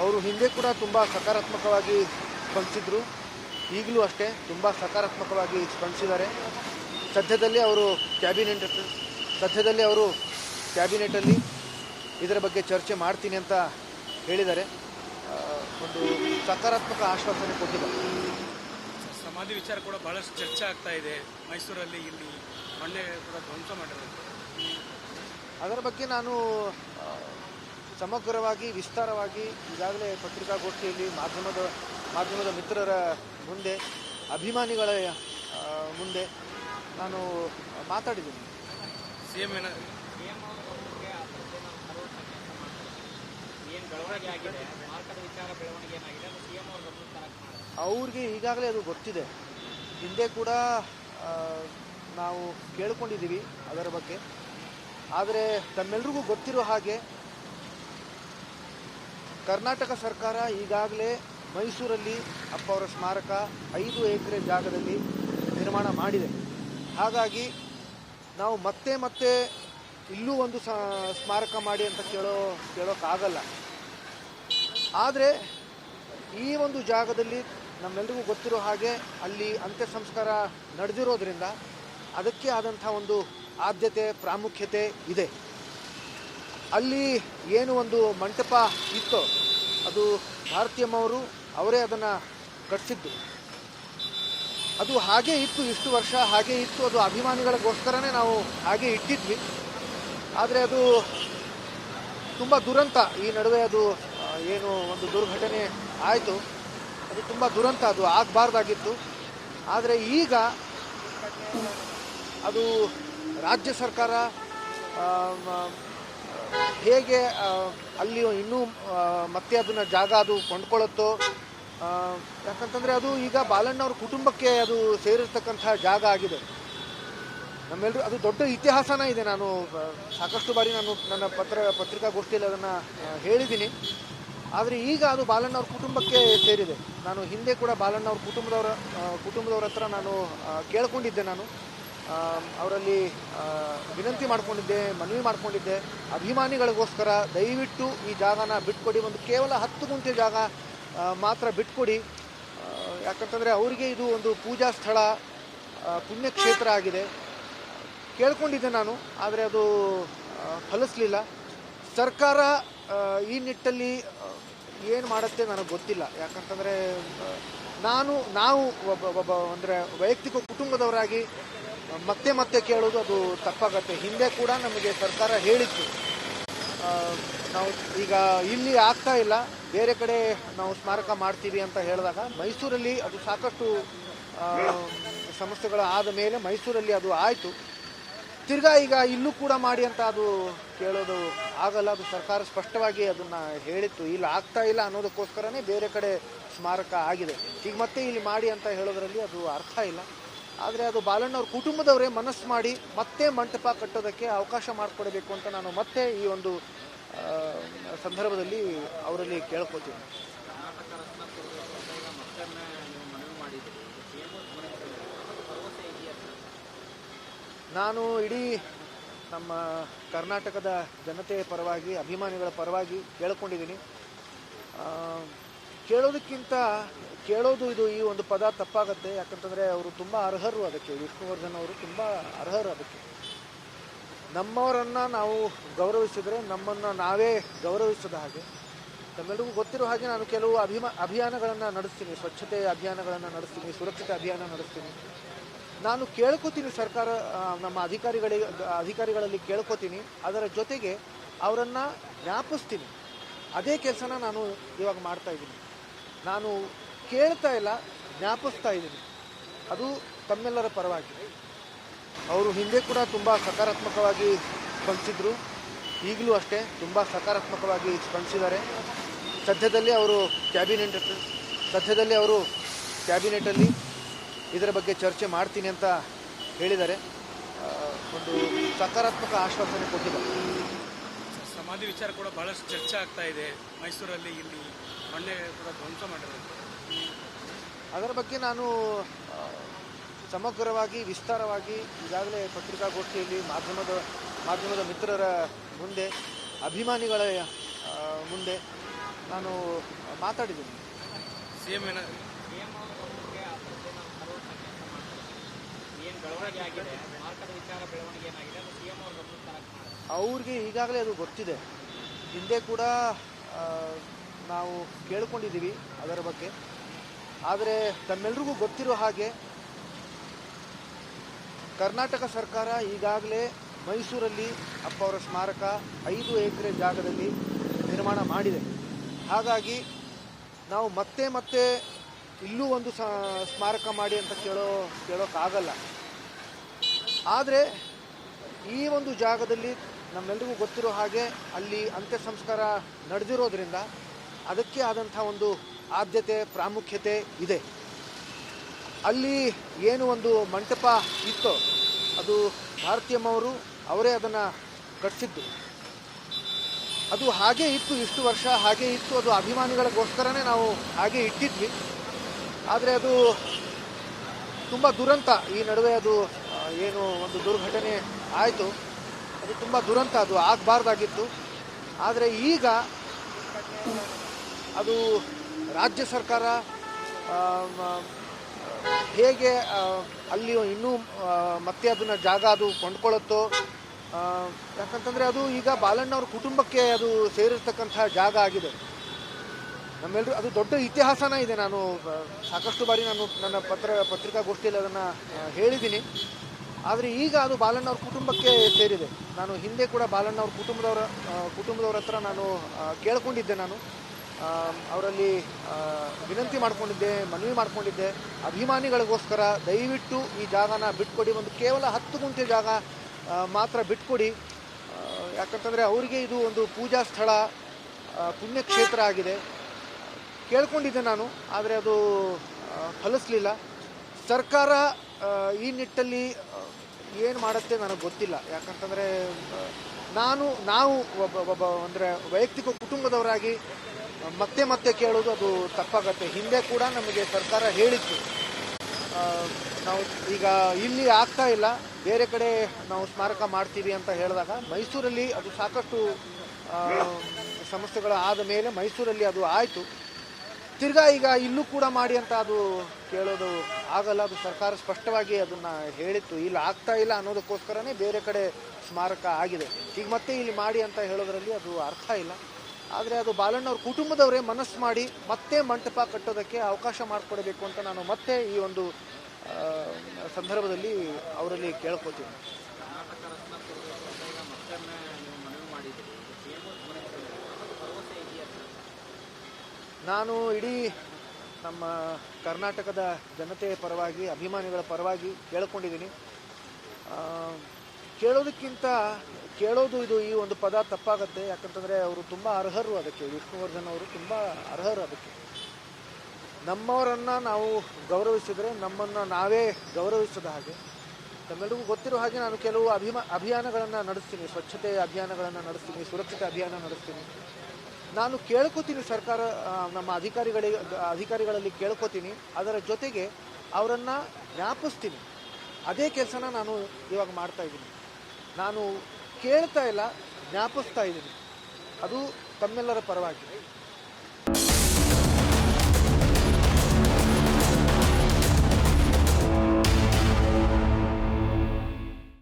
ಅವರು ಹಿಂದೆ ಕೂಡ ತುಂಬ ಸಕಾರಾತ್ಮಕವಾಗಿ ಸ್ಪಂದಿಸಿದ್ರು. ಈಗಲೂ ಅಷ್ಟೇ ತುಂಬ ಸಕಾರಾತ್ಮಕವಾಗಿ ಸ್ಪಂದಿಸಿದ್ದಾರೆ. ಸದ್ಯದಲ್ಲಿ ಅವರು ಕ್ಯಾಬಿನೆಟಲ್ಲಿ ಇದರ ಬಗ್ಗೆ ಚರ್ಚೆ ಮಾಡ್ತೀನಿ ಅಂತ ಹೇಳಿದ್ದಾರೆ. ಒಂದು ಸಕಾರಾತ್ಮಕ ಆಶ್ವಾಸನೆ ಕೊಟ್ಟಿದ್ದಾರೆ. ಸಮಾಧಿ ವಿಚಾರ ಕೂಡ ಬಹಳಷ್ಟು ಚರ್ಚೆ ಆಗ್ತಾ ಇದೆ. ಮೈಸೂರಲ್ಲಿ ಇಲ್ಲಿ ಮೊನ್ನೆ ಕೂಡ ಧ್ವಂಸ ಮಾಡಿರೋದು. ಅದರ ಬಗ್ಗೆ ನಾನು ಸಮಗ್ರವಾಗಿ ವಿಸ್ತಾರವಾಗಿ ಈಗಾಗಲೇ ಪತ್ರಿಕಾಗೋಷ್ಠಿಯಲ್ಲಿ ಮಾಧ್ಯಮದ ಮಿತ್ರರ ಮುಂದೆ, ಅಭಿಮಾನಿಗಳ ಮುಂದೆ ನಾನು ಮಾತಾಡಿದ್ದೀನಿ. ಅವ್ರಿಗೆ ಈಗಾಗಲೇ ಅದು ಗೊತ್ತಿದೆ. ಹಿಂದೆ ಕೂಡ ನಾವು ಕೇಳ್ಕೊಂಡಿದ್ದೀವಿ ಅದರ ಬಗ್ಗೆ. ಆದರೆ ತಮ್ಮೆಲ್ರಿಗೂ ಗೊತ್ತಿರೋ ಹಾಗೆ ಕರ್ನಾಟಕ ಸರ್ಕಾರ ಈಗಾಗಲೇ ಮೈಸೂರಲ್ಲಿ ಅಪ್ಪ ಅವರ ಸ್ಮಾರಕ 5 ಎಕರೆ ಜಾಗದಲ್ಲಿ ನಿರ್ಮಾಣ ಮಾಡಿದೆ. ಹಾಗಾಗಿ ನಾವು ಮತ್ತೆ ಇಲ್ಲೂ ಒಂದು ಸ್ಮಾರಕ ಮಾಡಿ ಅಂತ ಕೇಳೋಕ್ಕಾಗಲ್ಲ. ಆದರೆ ಈ ಒಂದು ಜಾಗದಲ್ಲಿ ನಮ್ಮೆಲ್ಲರಿಗೂ ಗೊತ್ತಿರೋ ಹಾಗೆ ಅಲ್ಲಿ ಅಂತ್ಯ ಸಂಸ್ಕಾರ ನಡೆದಿರೋದ್ರಿಂದ ಅದಕ್ಕೆ ಆದಂಥ ಒಂದು ಆದ್ಯತೆ, ಪ್ರಾಮುಖ್ಯತೆ ಇದೆ. ಅಲ್ಲಿ ಏನು ಒಂದು ಮಂಟಪ ಇತ್ತೋ ಅದು ಭಾರತೀಯಮ್ಮವರು ಅವರೇ ಅದನ್ನು ಕಟ್ಟಿಸಿದ್ದು. ಅದು ಹಾಗೇ ಇತ್ತು, ಇಷ್ಟು ವರ್ಷ ಹಾಗೇ ಇತ್ತು. ಅದು ಅಭಿಮಾನಿಗಳಿಗೋಸ್ಕರನೇ ನಾವು ಹಾಗೆ ಇಟ್ಟಿದ್ವಿ. ಆದರೆ ಅದು ತುಂಬ ದುರಂತ. ಈ ನಡುವೆ ಅದು ಏನು ಒಂದು ದುರ್ಘಟನೆ ಆಯಿತು, ಅದು ತುಂಬ ದುರಂತ. ಅದು ಆಗಬಾರ್ದಾಗಿತ್ತು. ಆದರೆ ಈಗ ಅದು ರಾಜ್ಯ ಸರ್ಕಾರ ಹೇಗೆ ಅಲ್ಲಿ ಇನ್ನೂ ಮತ್ತೆ ಅದನ್ನು ಜಾಗ ಅದು ಕೊಂಡ್ಕೊಳ್ಳುತ್ತೋ, ಯಾಕಂತಂದರೆ ಅದು ಈಗ ಬಾಲಣ್ಣವ್ರ ಕುಟುಂಬಕ್ಕೆ ಅದು ಸೇರಿರ್ತಕ್ಕಂಥ ಜಾಗ ಆಗಿದೆ. ನಮ್ಮೆಲ್ಲರೂ ಅದು ದೊಡ್ಡ ಇತಿಹಾಸನ ಇದೆ. ನಾನು ಸಾಕಷ್ಟು ಬಾರಿ ನನ್ನ ಪತ್ರಿಕಾಗೋಷ್ಠಿಯಲ್ಲಿ ಅದನ್ನು ಹೇಳಿದ್ದೀನಿ. ಆದರೆ ಈಗ ಅದು ಬಾಲಣ್ಣವ್ರ ಕುಟುಂಬಕ್ಕೆ ಸೇರಿದೆ. ನಾನು ಹಿಂದೆ ಕೂಡ ಬಾಲಣ್ಣವ್ರ ಕುಟುಂಬದವ್ರ ಹತ್ರ ನಾನು ಕೇಳ್ಕೊಂಡಿದ್ದೆ. ನಾನು ಅವರಲ್ಲಿ ವಿನಂತಿ ಮಾಡ್ಕೊಂಡಿದ್ದೆ, ಮನವಿ ಮಾಡ್ಕೊಂಡಿದ್ದೆ, ಅಭಿಮಾನಿಗಳಿಗೋಸ್ಕರ ದಯವಿಟ್ಟು ಈ ಜಾಗನ ಬಿಟ್ಕೊಡಿ, ಒಂದು ಕೇವಲ 10 ಗುಂಟೆ ಜಾಗ ಮಾತ್ರ ಬಿಟ್ಕೊಡಿ. ಯಾಕಂತಂದರೆ ಅವರಿಗೆ ಇದು ಒಂದು ಪೂಜಾ ಸ್ಥಳ, ಪುಣ್ಯಕ್ಷೇತ್ರ ಆಗಿದೆ. ಕೇಳ್ಕೊಂಡಿದ್ದೆ ನಾನು, ಆದರೆ ಅದು ಫಲಿಸಲಿಲ್ಲ. ಸರ್ಕಾರ ಈ ನಿಟ್ಟಲ್ಲಿ ಏನು ಮಾಡುತ್ತೆ ನನಗೆ ಗೊತ್ತಿಲ್ಲ. ಯಾಕಂತಂದರೆ ನಾವು ಒಬ್ಬ ಅಂದರೆ ವೈಯಕ್ತಿಕ ಕುಟುಂಬದವರಾಗಿ ಮತ್ತೆ ಕೇಳೋದು ಅದು ತಪ್ಪಾಗತ್ತೆ. ಹಿಂದೆ ಕೂಡ ನಮಗೆ ಸರ್ಕಾರ ಹೇಳಿತ್ತು, ನಾವು ಈಗ ಇಲ್ಲಿ ಆಗ್ತಾ ಇಲ್ಲ, ಬೇರೆ ಕಡೆ ನಾವು ಸ್ಮಾರಕ ಮಾಡ್ತೀವಿ ಅಂತ ಹೇಳಿದಾಗ ಮೈಸೂರಲ್ಲಿ ಅದು ಸಾಕಷ್ಟು ಸಮಸ್ಯೆಗಳು ಆದ ಮೇಲೆ ಮೈಸೂರಲ್ಲಿ ಅದು ಆಯಿತು. ತಿರ್ಗಾ ಈಗ ಇಲ್ಲೂ ಕೂಡ ಮಾಡಿ ಅಂತ ಅದು ಕೇಳೋದು ಆಗಲ್ಲ. ಅದು ಸರ್ಕಾರ ಸ್ಪಷ್ಟವಾಗಿ ಅದನ್ನು ಹೇಳಿತ್ತು, ಇಲ್ಲಿ ಆಗ್ತಾ ಇಲ್ಲ ಅನ್ನೋದಕ್ಕೋಸ್ಕರನೇ ಬೇರೆ ಕಡೆ ಸ್ಮಾರಕ ಆಗಿದೆ. ಈಗ ಮತ್ತೆ ಇಲ್ಲಿ ಮಾಡಿ ಅಂತ ಹೇಳೋದ್ರಲ್ಲಿ ಅದು ಅರ್ಥ ಇಲ್ಲ. ಆದರೆ ಅದು ಬಾಲಣ್ಣವ್ರ ಕುಟುಂಬದವರೇ ಮನಸ್ಸು ಮಾಡಿ ಮತ್ತೆ ಮಂಟಪ ಕಟ್ಟೋದಕ್ಕೆ ಅವಕಾಶ ಮಾಡಿಕೊಡಬೇಕು ಅಂತ ನಾನು ಮತ್ತೆ ಈ ಒಂದು ಸಂದರ್ಭದಲ್ಲಿ ಅವರಲ್ಲಿ ಕೇಳ್ಕೊತೀನಿ. ನಾನು ಇಡೀ ನಮ್ಮ ಕರ್ನಾಟಕದ ಜನತೆಯ ಪರವಾಗಿ, ಅಭಿಮಾನಿಗಳ ಪರವಾಗಿ ಕೇಳ್ಕೊಂಡಿದ್ದೀನಿ. ಕೇಳೋದು ಇದು ಈ ಒಂದು ಪದ ತಪ್ಪಾಗತ್ತೆ. ಯಾಕಂತಂದರೆ ಅವರು ತುಂಬ ಅರ್ಹರು ಅದಕ್ಕೆ. ವಿಷ್ಣುವರ್ಧನ್ ಅವರು ತುಂಬ ಅರ್ಹರು ಅದಕ್ಕೆ. ನಮ್ಮವರನ್ನು ನಾವು ಗೌರವಿಸಿದರೆ ನಮ್ಮನ್ನು ನಾವೇ ಗೌರವಿಸದ ಹಾಗೆ. ತಮ್ಮೆಲ್ಲರಿಗೂ ಗೊತ್ತಿರೋ ಹಾಗೆ ನಾನು ಕೆಲವು ಅಭಿಯಾನಗಳನ್ನು ನಡೆಸ್ತೀನಿ, ಸ್ವಚ್ಛತೆ ಅಭಿಯಾನಗಳನ್ನು ನಡೆಸ್ತೀನಿ, ಸುರಕ್ಷತೆ ಅಭಿಯಾನ ನಡೆಸ್ತೀನಿ. ನಾನು ಕೇಳ್ಕೊತೀನಿ ಸರ್ಕಾರ, ನಮ್ಮ ಅಧಿಕಾರಿಗಳಲ್ಲಿ ಕೇಳ್ಕೊತೀನಿ. ಅದರ ಜೊತೆಗೆ ಅವರನ್ನು ಜ್ಞಾಪಿಸ್ತೀನಿ. ಅದೇ ಕೆಲಸನ ನಾನು ಇವಾಗ ಮಾಡ್ತಾಯಿದ್ದೀನಿ. ನಾನು ಕೇಳ್ತಾ ಇಲ್ಲ, ಜ್ಞಾಪಿಸ್ತಾ ಇದ್ದೀನಿ. ಅದು ತಮ್ಮೆಲ್ಲರ ಪರವಾಗಿ. ಅವರು ಹಿಂದೆ ಕೂಡ ತುಂಬ ಸಕಾರಾತ್ಮಕವಾಗಿ ಸ್ಪಂದಿಸಿದ್ರು. ಈಗಲೂ ಅಷ್ಟೇ ತುಂಬ ಸಕಾರಾತ್ಮಕವಾಗಿ ಸ್ಪಂದಿಸಿದ್ದಾರೆ. ಸದ್ಯದಲ್ಲಿ ಅವರು ಕ್ಯಾಬಿನೆಟಲ್ಲಿ ಇದರ ಬಗ್ಗೆ ಚರ್ಚೆ ಮಾಡ್ತೀನಿ ಅಂತ ಹೇಳಿದ್ದಾರೆ. ಒಂದು ಸಕಾರಾತ್ಮಕ ಆಶ್ವಾಸನೆ ಕೊಟ್ಟಿದ್ದಾರೆ. ಸಮಾಧಿ ವಿಚಾರ ಕೂಡ ಬಹಳಷ್ಟು ಚರ್ಚೆ ಆಗ್ತಾ ಇದೆ. ಮೈಸೂರಲ್ಲಿ ಇಲ್ಲಿ ಮೊನ್ನೆ ಕೂಡ ಧ್ವಂಸ ಮಾಡಿರೋದು. ಅದರ ಬಗ್ಗೆ ನಾನು ಸಮಗ್ರವಾಗಿ ವಿಸ್ತಾರವಾಗಿ ಈಗಾಗಲೇ ಪತ್ರಿಕಾಗೋಷ್ಠಿಯಲ್ಲಿ ಮಾಧ್ಯಮದ ಮಿತ್ರರ ಮುಂದೆ, ಅಭಿಮಾನಿಗಳ ಮುಂದೆ ನಾನು ಮಾತಾಡಿದ್ದೀನಿ. ಸಿಎಂ ಅವ್ರಿಗೆ ಈಗಾಗಲೇ ಅದು ಗೊತ್ತಿದೆ. ಹಿಂದೆ ಕೂಡ ನಾವು ಕೇಳ್ಕೊಂಡಿದ್ದೀವಿ ಅದರ ಬಗ್ಗೆ. ಆದರೆ ತಮ್ಮೆಲ್ರಿಗೂ ಗೊತ್ತಿರೋ ಹಾಗೆ ಕರ್ನಾಟಕ ಸರ್ಕಾರ ಈಗಾಗಲೇ ಮೈಸೂರಲ್ಲಿ ಅಪ್ಪ ಅವರ ಸ್ಮಾರಕ 5 ಎಕರೆ ಜಾಗದಲ್ಲಿ ನಿರ್ಮಾಣ ಮಾಡಿದೆ. ಹಾಗಾಗಿ ನಾವು ಮತ್ತೆ ಮತ್ತೆ ಇಲ್ಲೂ ಒಂದು ಸ್ಮಾರಕ ಮಾಡಿ ಅಂತ ಕೇಳೋಕ್ಕಾಗಲ್ಲ. ಆದರೆ ಈ ಒಂದು ಜಾಗದಲ್ಲಿ ನಮ್ಮೆಲ್ಲರಿಗೂ ಗೊತ್ತಿರೋ ಹಾಗೆ ಅಲ್ಲಿ ಅಂತ್ಯ ಸಂಸ್ಕಾರ ನಡೆದಿರೋದ್ರಿಂದ ಅದಕ್ಕೆ ಆದಂಥ ಒಂದು ಆದ್ಯತೆ ಪ್ರಾಮುಖ್ಯತೆ ಇದೆ. ಅಲ್ಲಿ ಏನು ಒಂದು ಮಂಟಪ ಇತ್ತೋ ಅದು ಭಾರತೀಯಮ್ಮವರು ಅವರೇ ಅದನ್ನು ಕಟ್ಟಿಸಿದ್ದು. ಅದು ಹಾಗೇ ಇತ್ತು, ಇಷ್ಟು ವರ್ಷ ಹಾಗೇ ಇತ್ತು. ಅದು ಅಭಿಮಾನಿಗಳಿಗೋಸ್ಕರನೇ ನಾವು ಹಾಗೆ ಇಟ್ಟಿದ್ವಿ. ಆದರೆ ಅದು ತುಂಬ ದುರಂತ. ಈ ನಡುವೆ ಅದು ಏನು ಒಂದು ದುರ್ಘಟನೆ ಆಯಿತು, ಅದು ತುಂಬ ದುರಂತ. ಅದು ಆಗಬಾರ್ದಾಗಿತ್ತು. ಆದರೆ ಈಗ ಅದು ರಾಜ್ಯ ಸರ್ಕಾರ ಹೇಗೆ ಅಲ್ಲಿ ಇನ್ನೂ ಮತ್ತೆ ಅದನ್ನು ಜಾಗ ಅದು ಕೊಂಡ್ಕೊಳ್ಳುತ್ತೋ, ಯಾಕಂತಂದರೆ ಅದು ಈಗ ಬಾಲಣ್ಣವ್ರ ಕುಟುಂಬಕ್ಕೆ ಅದು ಸೇರಿರ್ತಕ್ಕಂಥ ಜಾಗ ಆಗಿದೆ. ನಮ್ಮೆಲ್ಲರೂ ಅದು ದೊಡ್ಡ ಇತಿಹಾಸನ ಇದೆ. ನಾನು ಸಾಕಷ್ಟು ಬಾರಿ ನನ್ನ ಪತ್ರಿಕಾಗೋಷ್ಠಿಯಲ್ಲಿ ಅದನ್ನು ಹೇಳಿದ್ದೀನಿ. ಆದರೆ ಈಗ ಅದು ಬಾಲಣ್ಣವ್ರ ಕುಟುಂಬಕ್ಕೆ ಸೇರಿದೆ. ನಾನು ಹಿಂದೆ ಕೂಡ ಬಾಲಣ್ಣವ್ರ ಕುಟುಂಬದವರ ಹತ್ರ ನಾನು ಕೇಳ್ಕೊಂಡಿದ್ದೆ. ನಾನು ಅವರಲ್ಲಿ ವಿನಂತಿ ಮಾಡ್ಕೊಂಡಿದ್ದೆ, ಮನವಿ ಮಾಡ್ಕೊಂಡಿದ್ದೆ, ಅಭಿಮಾನಿಗಳಿಗೋಸ್ಕರ ದಯವಿಟ್ಟು ಈ ಜಾಗನ ಬಿಟ್ಕೊಡಿ, ಒಂದು ಕೇವಲ 10 ಗುಂಟೆ ಜಾಗ ಮಾತ್ರ ಬಿಟ್ಕೊಡಿ. ಯಾಕಂತಂದರೆ ಅವರಿಗೆ ಇದು ಒಂದು ಪೂಜಾ ಸ್ಥಳ, ಪುಣ್ಯಕ್ಷೇತ್ರ ಆಗಿದೆ. ಕೇಳ್ಕೊಂಡಿದ್ದೆ ನಾನು, ಆದರೆ ಅದು ಫಲಿಸಲಿಲ್ಲ. ಸರ್ಕಾರ ಈ ನಿಟ್ಟಲ್ಲಿ ಏನು ಮಾಡುತ್ತೆ ನನಗೆ ಗೊತ್ತಿಲ್ಲ. ಯಾಕಂತಂದರೆ ನಾವು ಒಬ್ಬ ಅಂದರೆ ವೈಯಕ್ತಿಕ ಕುಟುಂಬದವರಾಗಿ ಮತ್ತೆ ಮತ್ತೆ ಕೇಳೋದು ಅದು ತಪ್ಪಾಗತ್ತೆ. ಹಿಂದೆ ಕೂಡ ನಮಗೆ ಸರ್ಕಾರ ಹೇಳಿತ್ತು, ನಾವು ಈಗ ಇಲ್ಲಿ ಆಗ್ತಾ ಇಲ್ಲ, ಬೇರೆ ಕಡೆ ನಾವು ಸ್ಮಾರಕ ಮಾಡ್ತೀವಿ ಅಂತ ಹೇಳಿದಾಗ ಮೈಸೂರಲ್ಲಿ ಅದು ಸಾಕಷ್ಟು ಸಮಸ್ಯೆಗಳು ಆದ ಮೇಲೆ ಮೈಸೂರಲ್ಲಿ ಅದು ಆಯಿತು. ತಿರ್ಗಾ ಈಗ ಇಲ್ಲೂ ಕೂಡ ಮಾಡಿ ಅಂತ ಅದು ಕೇಳೋದು ಆಗಲ್ಲ. ಅದು ಸರ್ಕಾರ ಸ್ಪಷ್ಟವಾಗಿ ಅದನ್ನು ಹೇಳಿತ್ತು, ಇಲ್ಲಿ ಆಗ್ತಾ ಇಲ್ಲ ಅನ್ನೋದಕ್ಕೋಸ್ಕರನೇ ಬೇರೆ ಕಡೆ ಸ್ಮಾರಕ ಆಗಿದೆ. ಈಗ ಮತ್ತೆ ಇಲ್ಲಿ ಮಾಡಿ ಅಂತ ಹೇಳೋದ್ರಲ್ಲಿ ಅದು ಅರ್ಥ ಇಲ್ಲ. ಆದರೆ ಅದು ಬಾಲಣ್ಣವ್ರ ಕುಟುಂಬದವರೇ ಮನಸ್ಸು ಮಾಡಿ ಮತ್ತೆ ಮಂಟಪ ಕಟ್ಟೋದಕ್ಕೆ ಅವಕಾಶ ಮಾಡಿಕೊಡಬೇಕು ಅಂತ ನಾನು ಮತ್ತೆ ಈ ಒಂದು ಸಂದರ್ಭದಲ್ಲಿ ಅವರಲ್ಲಿ ಕೇಳ್ಕೊತೀನಿ. ನಾನು ಇಡೀ ನಮ್ಮ ಕರ್ನಾಟಕದ ಜನತೆಯ ಪರವಾಗಿ, ಅಭಿಮಾನಿಗಳ ಪರವಾಗಿ ಕೇಳ್ಕೊಂಡಿದ್ದೀನಿ. ಕೇಳೋದು ಇದು ಈ ಒಂದು ಪದ ತಪ್ಪಾಗತ್ತೆ. ಯಾಕಂತಂದರೆ ಅವರು ತುಂಬ ಅರ್ಹರು ಅದಕ್ಕೆ. ವಿಷ್ಣುವರ್ಧನ್ ಅವರು ತುಂಬ ಅರ್ಹರು ಅದಕ್ಕೆ. ನಮ್ಮವರನ್ನು ನಾವು ಗೌರವಿಸಿದರೆ ನಮ್ಮನ್ನು ನಾವೇ ಗೌರವಿಸದ ಹಾಗೆ. ತಮ್ಮೆಲ್ಲರಿಗೂ ಗೊತ್ತಿರೋ ಹಾಗೆ ನಾನು ಕೆಲವು ಅಭಿಯಾನಗಳನ್ನು ನಡೆಸ್ತೀನಿ, ಸ್ವಚ್ಛತೆ ಅಭಿಯಾನಗಳನ್ನು ನಡೆಸ್ತೀನಿ, ಸುರಕ್ಷತೆ ಅಭಿಯಾನ ನಡೆಸ್ತೀನಿ. ನಾನು ಕೇಳ್ಕೊತೀನಿ ಸರ್ಕಾರ, ನಮ್ಮ ಅಧಿಕಾರಿಗಳಲ್ಲಿ ಕೇಳ್ಕೊತೀನಿ. ಅದರ ಜೊತೆಗೆ ಅವರನ್ನು ಜ್ಞಾಪಿಸ್ತೀನಿ. ಅದೇ ಕೆಲಸನ ನಾನು ಇವಾಗ ಮಾಡ್ತಾ ಇದ್ದೀನಿ. ನಾನು ಕೇಳ್ತಾ ಇಲ್ಲ, ಜ್ಞಾಪಿಸ್ತಾ ಇದ್ದೀನಿ. ಅದು ತಮ್ಮೆಲ್ಲರ ಪರವಾಗಿ.